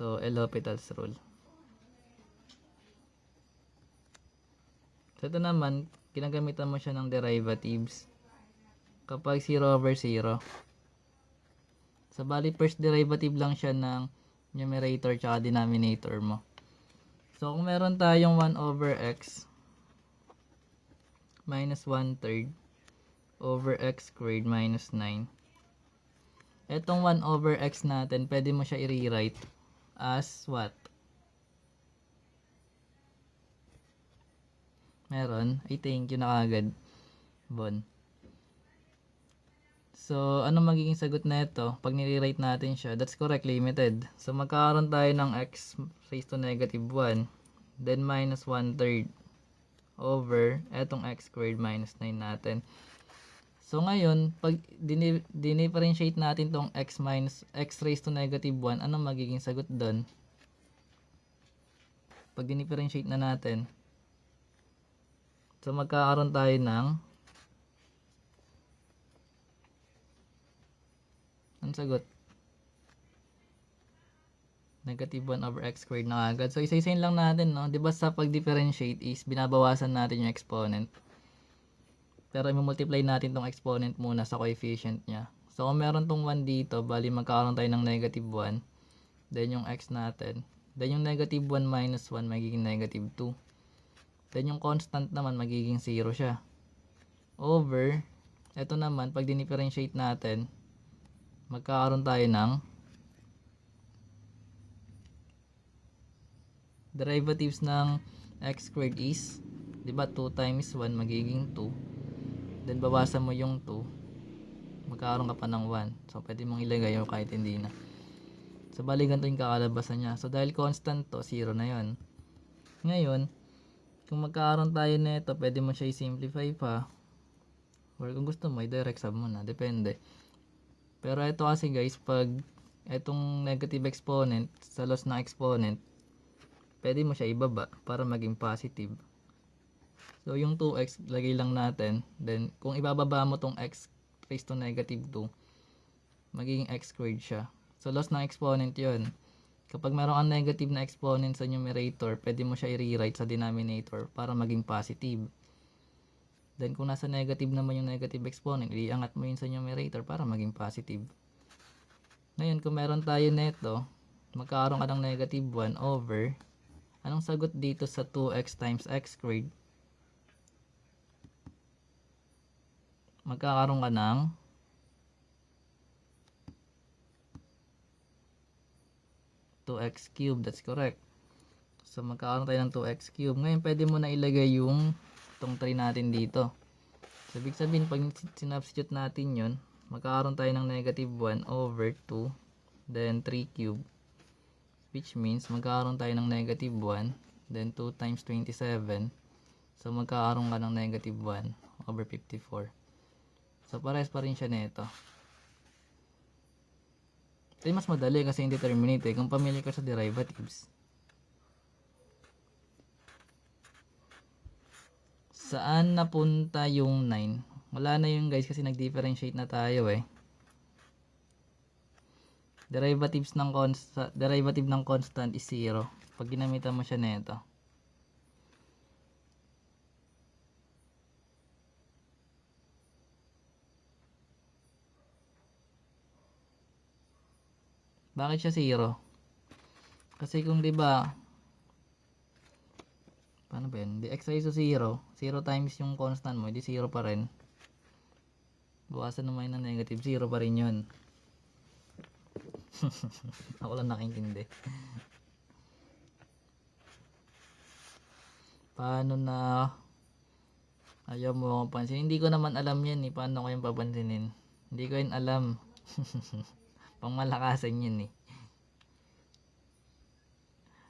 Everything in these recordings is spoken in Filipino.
So, L'Hopital's rule. So, ito naman, ginagamitan mo siya ng derivatives kapag 0/0. So, bali first derivative lang siya ng numerator tsaka denominator mo. So, kung meron tayong 1/x minus 1/3 over x squared minus 9. Etong 1/x natin, pwede mo siya i-rewrite as what? Meron? I thank you na kagad. Bon. So, ano magiging sagot na ito? Pag nire-rate natin siya, that's correct, limited. So, magkakaroon tayo ng x raised to negative 1, then minus 1/3 over etong x squared minus 9 natin. So, ngayon, pag dinifferentiate natin tong x raised to negative 1, anong magiging sagot doon? Pag dinifferentiate na natin, so magkakaroon tayo ng anong sagot? Negative 1 over x squared na agad. So, isa-isayin lang natin, no? Diba sa pag-differentiate is binabawasan natin yung exponent. Pero i-multiply natin tong exponent muna sa coefficient niya. So, kung meron tong 1 dito, bali magkakaroon tayo ng negative 1. Then, yung x natin. Then, yung negative 1 minus 1 magiging negative 2. Then, yung constant naman magiging 0 siya. Over, eto naman, pag dinifferentiate natin, magkakaroon tayo ng derivatives ng x squared is, diba 2 times 1 magiging 2. Then, bawasan mo yung 2. Magkakaroon ka pa ng 1. So, pwede mong ilagay o kahit hindi na. So, bali ganito yung kakalabasan niya. So, dahil constant to, 0 na yon. Ngayon, kung magkakaroon tayo nito, pwede mo siya i-simplify pa. Or kung gusto mo, i-direct sum mo na. Depende. Pero ito kasi guys, pag itong negative exponent sa loss ng exponent, pwede mo siya ibaba para maging positive. So, yung 2x, lagay lang natin. Then, kung ibababa mo tong x raised to negative 2, magiging x squared siya. So, loss ng exponent yon. Kapag meron kang negative na exponent sa numerator, pwede mo siya i-rewrite sa denominator para maging positive. Then, kung nasa negative naman yung negative exponent, iangat mo yun sa numerator para maging positive. Ngayon, kung meron tayo neto, magkakaroon ka ng negative 1 over, anong sagot dito sa 2x times x squared? Magkakaroon ka ng x cube. That's correct. So, magkakaroon tayo ng 2x cube. Ngayon, pwede mo na ilagay yung itong 3 natin dito. So, ibig sabihin, pag sinubstitute natin yun, magkakaroon tayo ng negative 1 over 2, then 3 cube. Which means, magkakaroon tayo ng negative 1, then 2 times 27. So, magkakaroon ka ng negative 1 over 54. So, pares pa rin siya nito. Ito mas madali kasi indeterminate eh, kung pamilya ka sa derivatives. Saan napunta yung 9? Wala na yun guys kasi nag-differentiate na tayo eh. Derivative ng constant is 0. Pag ginamitan mo siya nito. Bakit siya 0? Kasi kung 'di ba, paano ba yan? Di x raised to 0. 0 times yung constant mo, di 0 pa rin. Bawasan naman ng negative, 0 pa rin yun. Ako lang nakintindi. Paano na ayaw mo akong pansinin? Hindi ko naman alam yan eh. Paano ko yung papansinin? Hindi ko yun alam. Pangmalakasan yun eh.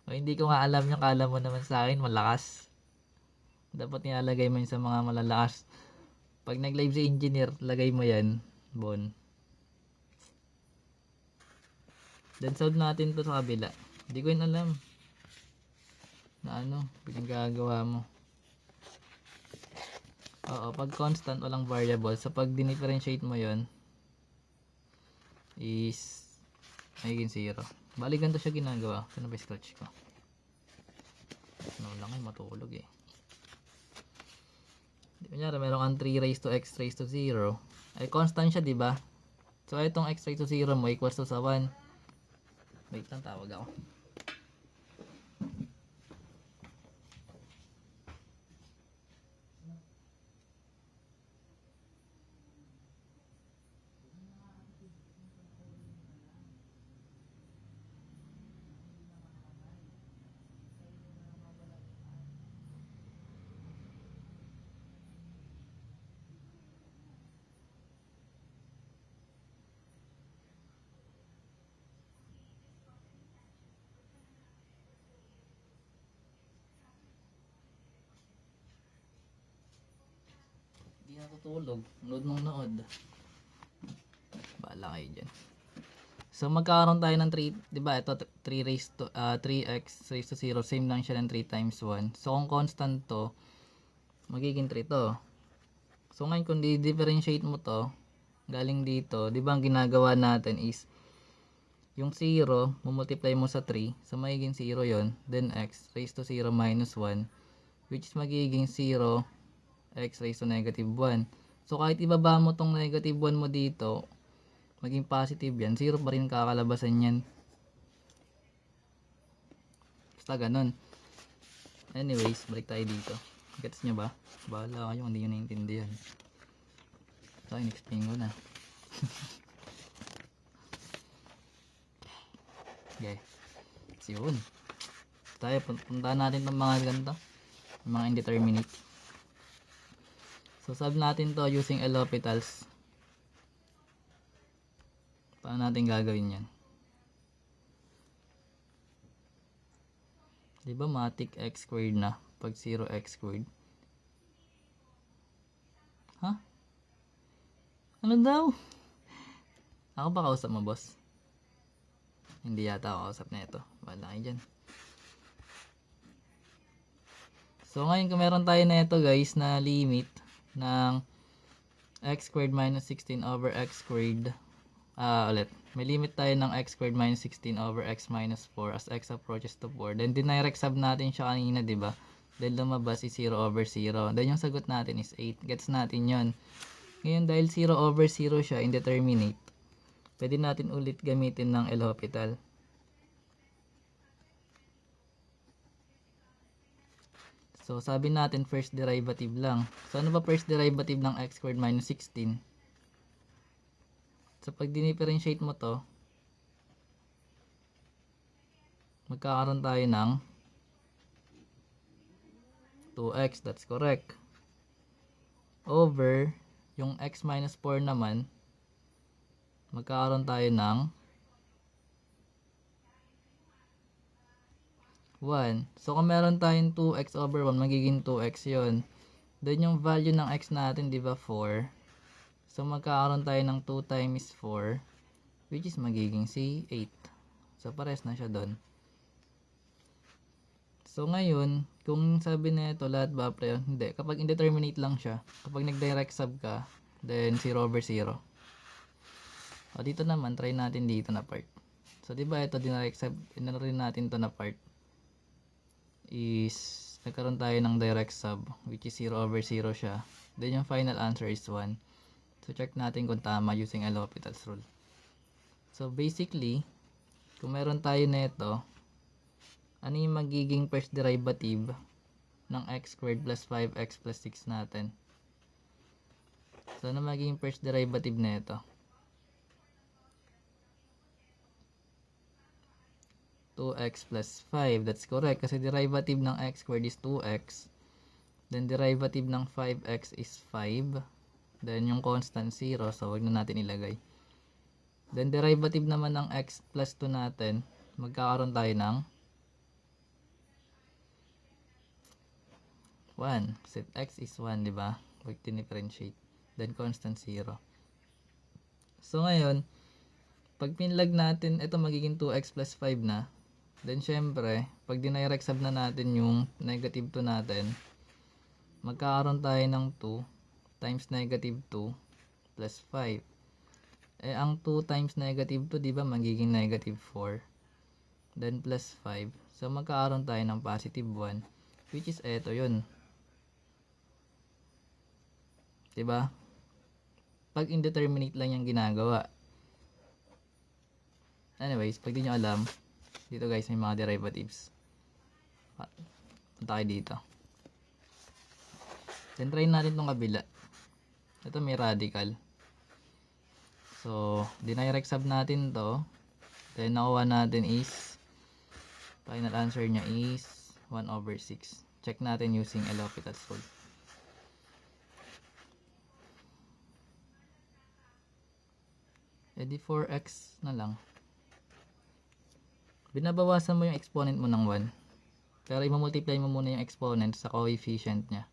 O hindi ko nga alam yung kala mo naman sa akin malakas. Dapat nilalagay mo yun sa mga malalakas. Pag nag-live si engineer, lagay mo yan. Bon. Then solve natin to sa kabila. Hindi ko yun alam. Na ano, pinagagawa mo. Oo, pag constant, walang variable. So pag dinifferentiate mo yun, is magiging 0. Bali ganito siya ginagawa. Saan ba scratch ko? Ano lang ay matulog eh. Kunyari meron kang 3 raised to x raised to 0. Ay constant siya, di ba? So itong x raised to 0 mo equals to sa 1. Wait lang, tawag ako. Hindi natutulog. Nood nung nood. Bahala kayo dyan. So magkakaroon tayo ng 3, 'di ba? Ito 3 raised to 3x raised to 0, same lang siya ng 3 times 1. So kung constant to, magiging 3 to. So ngayon kung di-differentiate mo to, galing dito, 'di ba ang ginagawa natin is yung 0, multiply mo sa 3, so magiging 0 'yon, then x raised to 0 minus 1, which is magiging 0 x raised to negative 1. So kahit ibaba mo tong negative 1 mo dito, maging positive yan, 0 pa rin kakalabasan yan. Basta ganun. Anyways, balik tayo dito. Gets nyo ba? Bahala kayo, hindi nyo naiintindihan. So, in-explain ko na. Okay. So, yun. Tayo, puntaan natin itong mga ganito. Mga indeterminate. So, solve natin to using L'Hopital's. Paano natin gagawin yan? Diba matic x squared na pag 0x squared? Ha? Ano daw? Ako ba kausap mo, boss? Hindi yata ako kausap na ito. Bahala kayo dyan. So ngayon kung meron tayo na ito guys na limit ng x squared minus 16 over x squared. Ulit. May limit tayo ng x squared minus 16 over x minus 4 as x approaches to 4. Then dinirect sub natin siya kanina, di ba? Then lumabas is 0 over 0. Then yung sagot natin is 8. Gets natin yon. Ngayon dahil 0 over 0 siya, indeterminate, pwede natin ulit gamitin ng L'Hopital. So sabi natin first derivative lang. So ano ba first derivative ng x squared minus 16? So pag dinifferentiate mo to, magkakaroon tayo ng 2x, that's correct. Over yung x minus 4 naman, magkakaroon tayo ng 1. So kung meron tayong 2x over 1, magiging 2x yon. Then yung value ng x natin, di ba 4? So magkakaroon tayo ng 2 times 4, which is magiging 8. So pares na siya doon. So ngayon, kung sabi na ito lahat ba pre, hindi. Kapag indeterminate lang siya, kapag nag-direct sub ka, then 0 over 0. O dito naman, try natin dito na part. So di ba ito dinirect sub, rin natin to na part is nagkaroon tayo ng direct sub, which is 0 over 0 siya. Then yung final answer is 1. So check natin kung tama using L'Hopital's rule. So basically, kung meron tayo na ito, ano yung magiging first derivative ng x squared plus 5x plus 6 natin? So ano magiging first derivative na ito? 2x plus 5. That's correct. Kasi derivative ng x squared is 2x. Then derivative ng 5x is 5. Then yung constant 0. So wag na natin ilagay. Then derivative naman ng x plus 2 natin, magkakaroon tayo ng 1. Set x is 1, di ba? Wag dinifferentiate. Then constant 0. So ngayon, pag pinlag natin, ito magiging 2x plus 5 na. Then syempre, pag dinirect sub na natin yung negative 2 natin, magkakaroon tayo ng 2 times negative 2 plus 5. Eh ang 2 times negative 2, di ba magiging negative 4. then plus 5. So magkakaroon tayo ng positive 1, which is eto yun. Diba? Pag indeterminate lang yung ginagawa. Anyways, pag di nyo alam, dito guys may mga derivatives. Punta kayo dito. Then try natin itong kabila. Ito may radical. So, dinirect sub natin to. Then nakuha natin is, final answer niya is 1/6. Check natin using L'Hopital solve. Edi 4x na lang. Binabawasan mo yung exponent mo ng 1. Pero i-multiply mo muna yung exponent sa coefficient niya.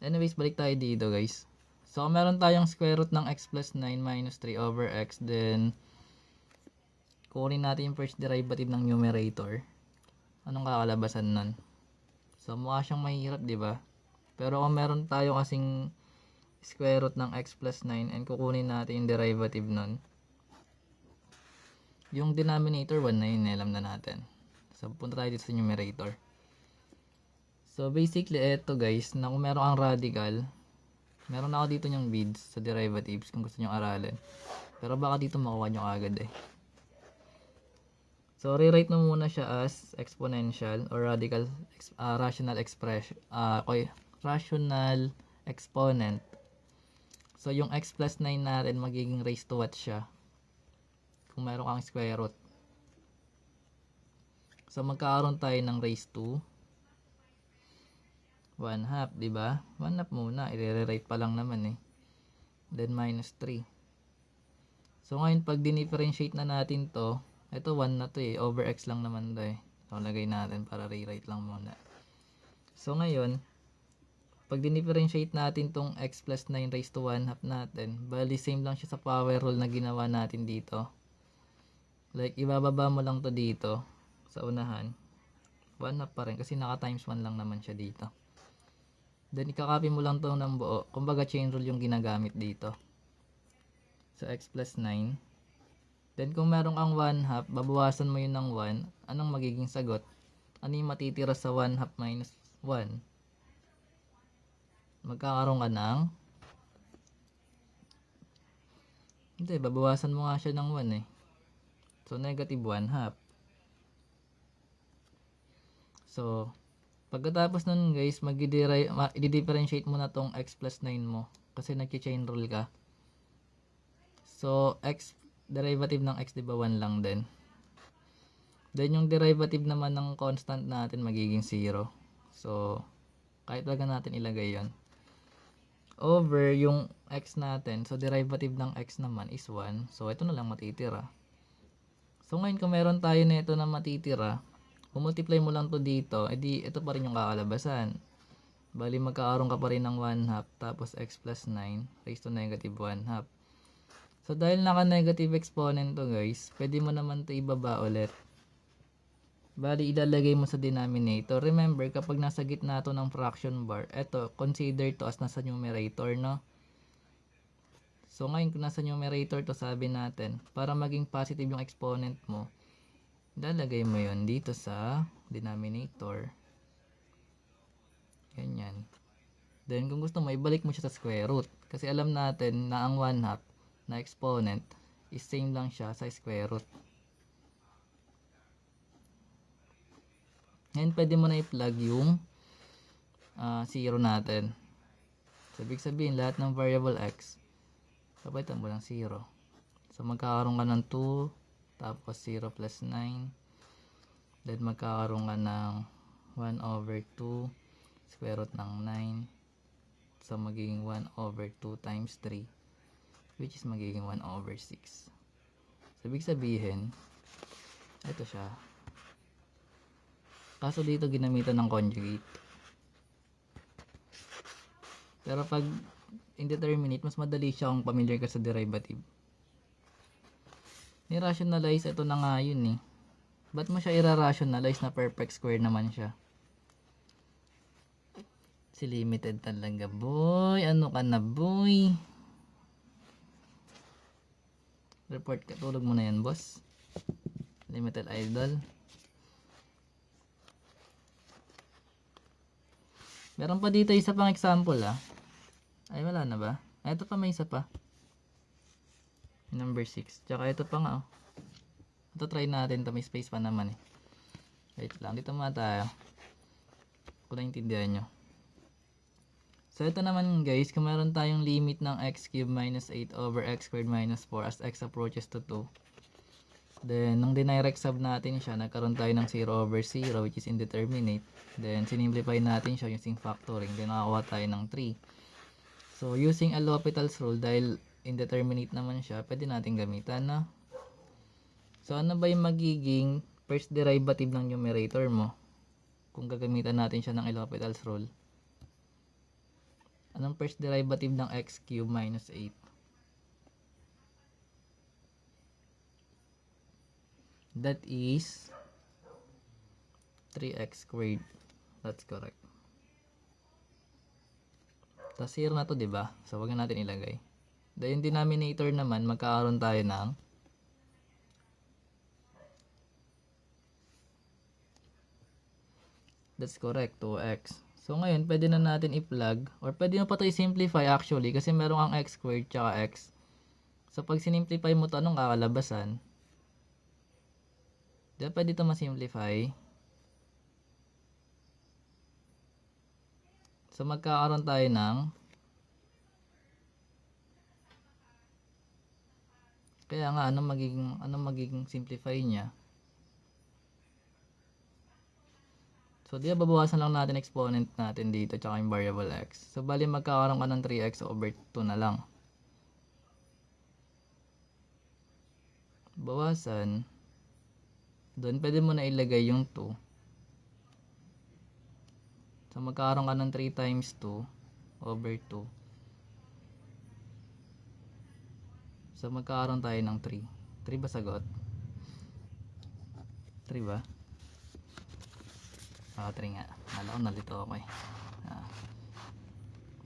Anyways, balik tayo dito guys. So, meron tayong square root ng x plus 9 minus 3/x. Then, kunin natin yung first derivative ng numerator. Anong kakalabasan nun? So, mukha siyang mahirap, di ba? Pero kung meron tayo kasing square root ng x plus 9 and kukunin natin yung derivative nun, yung denominator 1 na yun, alam na natin. So, punta tayo dito sa numerator. So, basically, eto guys, na kung meron kang radical, meron ako dito yung beads sa derivatives kung gusto nyo aralin. Pero baka dito makuha nyo agad eh. So, rewrite mo muna siya as exponential or radical, rational expression, rational exponent. So, yung x plus 9 natin magiging raised to what siya? Kung meron kang square root. So, magkakaroon tayo ng raised to 1/2, di ba? 1/2 muna, i-rewrite pa lang naman eh. Then minus 3. So, ngayon pag dinifferentiate na natin to, ito 1 na to eh, over x lang naman to eh. So, lagay natin para rewrite lang muna. So, ngayon, pag dinifferentiate natin tong x plus 9 raised to 1/2 natin, bali same lang siya sa power rule na ginawa natin dito. Like, ibababa mo lang to dito sa unahan. 1/2 pa rin kasi naka times 1 lang naman siya dito. Then, ikakopy mo lang to ng buo. Kumbaga, chain rule yung ginagamit dito. So, x plus 9. Then, kung meron kang 1/2, babawasan mo yun ng 1. Anong magiging sagot? Ano yung matitira sa 1/2 minus 1? Magkakaroon ka ng... Hindi, babawasan mo nga siya ng 1 eh. So, negative 1/2. So, pagkatapos nun guys, i-differentiate mo na tong x plus 9 mo. Kasi nag-chain rule ka. So, derivative ng x, diba 1 lang din. Then, yung derivative naman ng constant natin magiging 0. So, kahit wag natin ilagay yon. Over yung x natin. So, derivative ng x naman is 1. So, ito na lang matitira. So, ngayon kung meron tayo na ito na matitira, multiply mo lang to dito, edi ito pa rin yung kakalabasan. Bali, magkakaroon ka pa rin ng 1/2 tapos x plus 9 raised to negative 1/2. So, dahil naka-negative exponent to guys, pwede mo naman to ibaba ulit. Bali, ilalagay mo sa denominator. Remember, kapag nasa gitna to ng fraction bar, eto, consider to as nasa numerator, no? So, ngayon kung nasa numerator to, sabi natin, para maging positive yung exponent mo, ilalagay mo yon dito sa denominator. Ganyan. Then, kung gusto mo, ibalik mo siya sa square root. Kasi alam natin na ang 1/2 na exponent is same lang siya sa square root. Ngayon, pwede mo na i-plug yung 0 natin. So, ibig sabihin, lahat ng variable x, kapalitan mo lang 0. So, magkakaroon ka ng 2, tapos 0 plus 9. Then, magkakaroon ka ng 1/2 square root ng 9. So, magiging 1/2 times 3, which is magiging 1/6. So, ibig sabihin, ito siya. Kaso dito ginamitan ng conjugate. Pero pag indeterminate, mas madali siya kung familiar ka sa derivative. Ni-rationalize, ito na nga yun eh. Ba't mo siya i-rationalize na perfect square naman siya? Si limited talaga, boy. Ano ka na, boy? Report ka. Tulog mo na yan, boss. Limited idol. Meron pa dito isa pang example Ay wala na ba? Ay, ito pa, may isa pa. Number 6. Tsaka ito pa nga Ito try natin to, may space pa naman Wait lang, dito muna tayo. Kung naintindihan nyo. So ito naman guys, kung meron tayong limit ng x cubed minus 8 over x squared minus 4 as x approaches to 2. Then, nung dinirect sub natin siya, nagkaroon tayo ng 0 over 0 which is indeterminate. Then, sinimplify natin siya using factoring. Then, nakakuha tayo ng 3. So, using a L'Hopital's rule, dahil indeterminate naman siya, pwede natin gamitan So, ano ba yung magiging first derivative ng numerator mo? Kung gagamitan natin siya ng L'Hopital's rule. Anong first derivative ng x cubed minus 8? That is 3x squared. That's correct. Tapos 0 na to, diba? So, wag na natin ilagay. Dahil yung denominator naman, magkakaroon tayo ng that's correct, 2x. So, ngayon, pwede na natin i-plug or pwede na pa ito i-simplify actually kasi meron ang x squared tsaka x. So, pag sinimplify mo ito, anong kakalabasan? Diba pwede ito ma-simplify? So, magkakaroon tayo ng kaya nga, anong magiging simplify niya? So, di ba babawasan lang natin exponent natin dito tsaka yung variable x. So, bali magkakaroon ka ng 3x over 2 na lang. Bawasan. Doon pwede mo na ilagay yung 2. So, magkakaroon ka ng 3 times 2 over 2. So, magkakaroon tayo ng 3. 3 ba sagot? 3 ba? 3 nga. Alam ko, nalito ako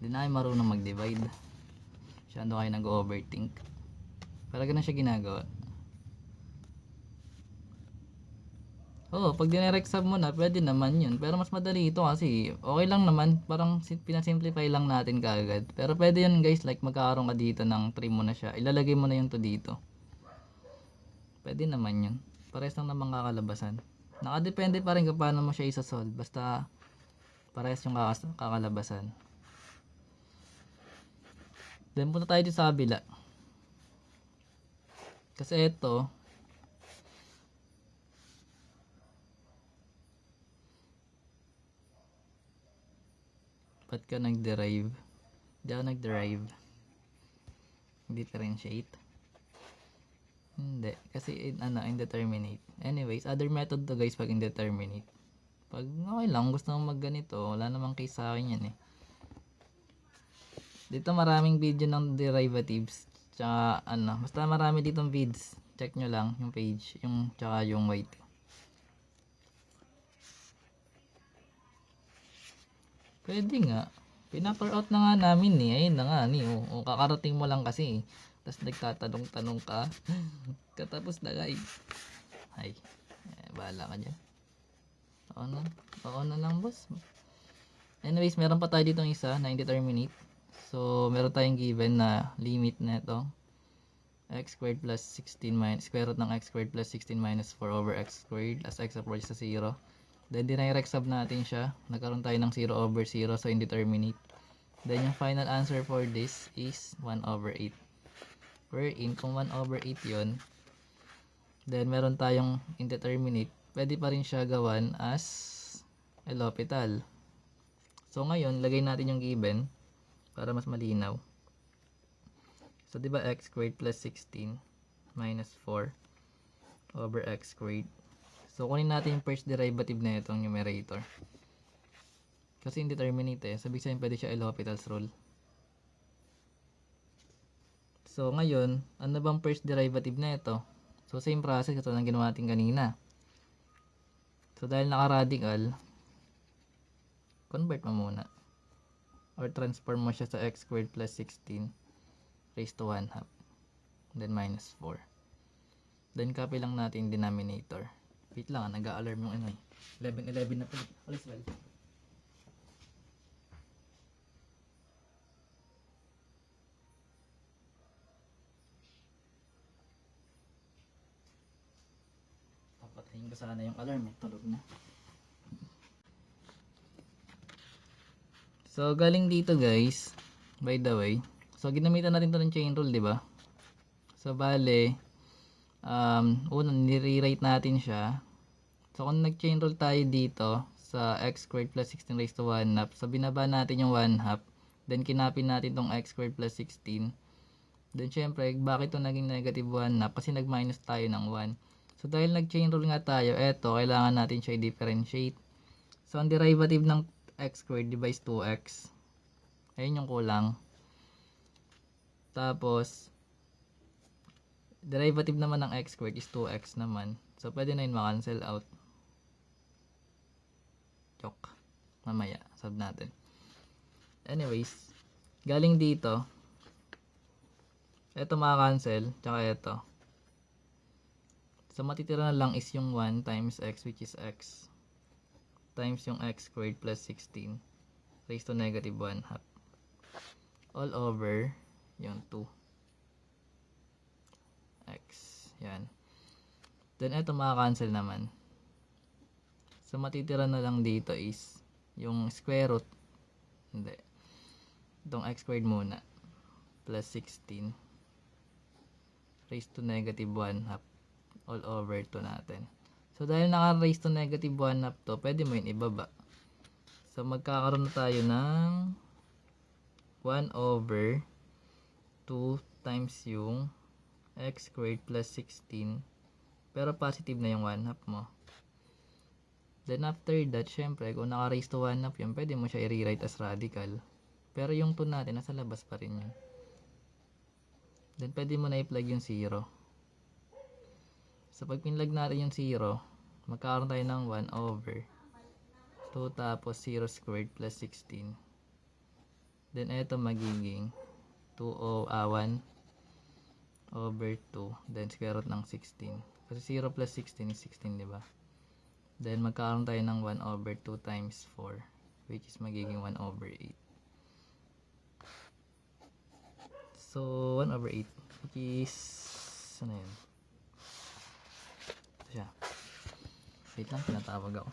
Hindi na kayo marunong mag-divide. Masyado kayo nag-overthink. Pero ganun siya ginagawa. Pag dinirect sub mo na, pwede naman yun. Pero mas madali ito kasi okay lang naman. Parang pinasimplify lang natin kaagad. Pero pwede yun guys, like magkakaroon ka dito ng 3 mo na siya. Ilalagay mo na yung 2 dito. Pwede naman yun. Parehas lang naman kakalabasan. Nakadepende pa rin kung paano mo siya isa-solve. Basta parehas yung kakalabasan. Then punta tayo dito sa kabila. Kasi ito ba't ka nag-derive? Hindi ako nag-derive. Differentiate. Hindi. Kasi indeterminate. Anyways, other method to guys pag indeterminate. Pag okay lang, gusto mong magganito, wala namang case sa akin yan Dito maraming video ng derivatives. Tsaka basta marami ditong vids. Check nyo lang yung page. Tsaka yung white. Pwede nga. Pinaper out na nga namin Ayun na nga kakarating mo lang kasi Tapos nagtatanong-tanong ka. Katapos na guys. Ay. Bahala ka dyan. Oo na lang boss. Anyways, meron pa tayo dito isa na indeterminate. So, meron tayong given na limit na ito. X squared plus 16 minus square root ng x squared plus 16 minus 4 over x squared as x approaches sa 0. Then, dinirect sub natin siya. Nagkaroon tayo ng 0 over 0. So, indeterminate. Then, yung final answer for this is 1 over 8. Wherein, kung 1 over 8 yun, then, meron tayong indeterminate. Pwede pa rin siya gawan as L'Hopital. So, ngayon, lagay natin yung given para mas malinaw. So, di ba x squared plus 16 minus 4 over x squared. So, kunin natin yung first derivative na itong numerator. Kasi indeterminate Sabi sabihin pwede siya L'Hopital's rule. So, ngayon, ano bang first derivative na ito? So, same process ito ng ginawa natin kanina. So, dahil naka-radical, convert mo muna. Or transform mo siya sa x squared plus 16 raised to 1 half. Then, minus 4. Then copy lang natin yung denominator. Wait lang, nag-a-alarm yung ano eh. 11:11 na pala. Alis well. Papatayin ko sana yung alarm eh. Tulog na. So, galing dito guys. By the way. So, ginamitan natin to ng chain rule, di ba? So, bale, unang nire-rewrite natin siya. So, kung nag-chain rule tayo dito sa x squared plus 16 raised to 1 half. So, binaba natin yung 1 half. Then, kinapin natin tong x squared plus 16. Then, syempre, bakit ito naging negative 1 half? Kasi nag-minus tayo ng 1. So, dahil nag-chain rule nga tayo, eto, kailangan natin siya i-differentiate. So, ang derivative ng x squared divides 2x. Ayun yung kulang. Tapos, derivative naman ng x squared is 2x naman. So, pwede na yun makancel out. Joke. Mamaya, solve natin. Anyways, galing dito, ito makakancel, tsaka ito. So, matitira na lang is yung 1 times x, which is x, times yung x squared plus 16 raised to negative 1 half. All over yung 2x. Yan. Then, ito makakancel naman. So, matitira na lang dito is yung square root. Hindi. Itong x squared muna. Plus 16 raised to negative 1 half. All over 2 natin. So, dahil naka-raised to negative 1 half to, pwede mo yun ibaba. So, magkakaroon na tayo ng 1 over 2 times yung x squared plus 16. Pero positive na yung 1 half mo. Then after that, syempre, kung naka-raise to 1 half yun, pwede mo siya i-rewrite as radical. Pero yung 2 natin, nasa labas pa rin yun. Then pwede mo na i-plug yung 0. So pag pinlag natin yung 0, magkakaroon tayo ng 1 over 2 tapos 0 squared plus 16. Then ito magiging 1 over 2, then square root ng 16. Kasi 0 plus 16 is 16, di ba? Then magkakaroon tayo ng 1 over 2 times 4, which is magiging 1 over 8. So 1 over 8, which is ano yun? Ito siya. Wait lang, tinatawag ako.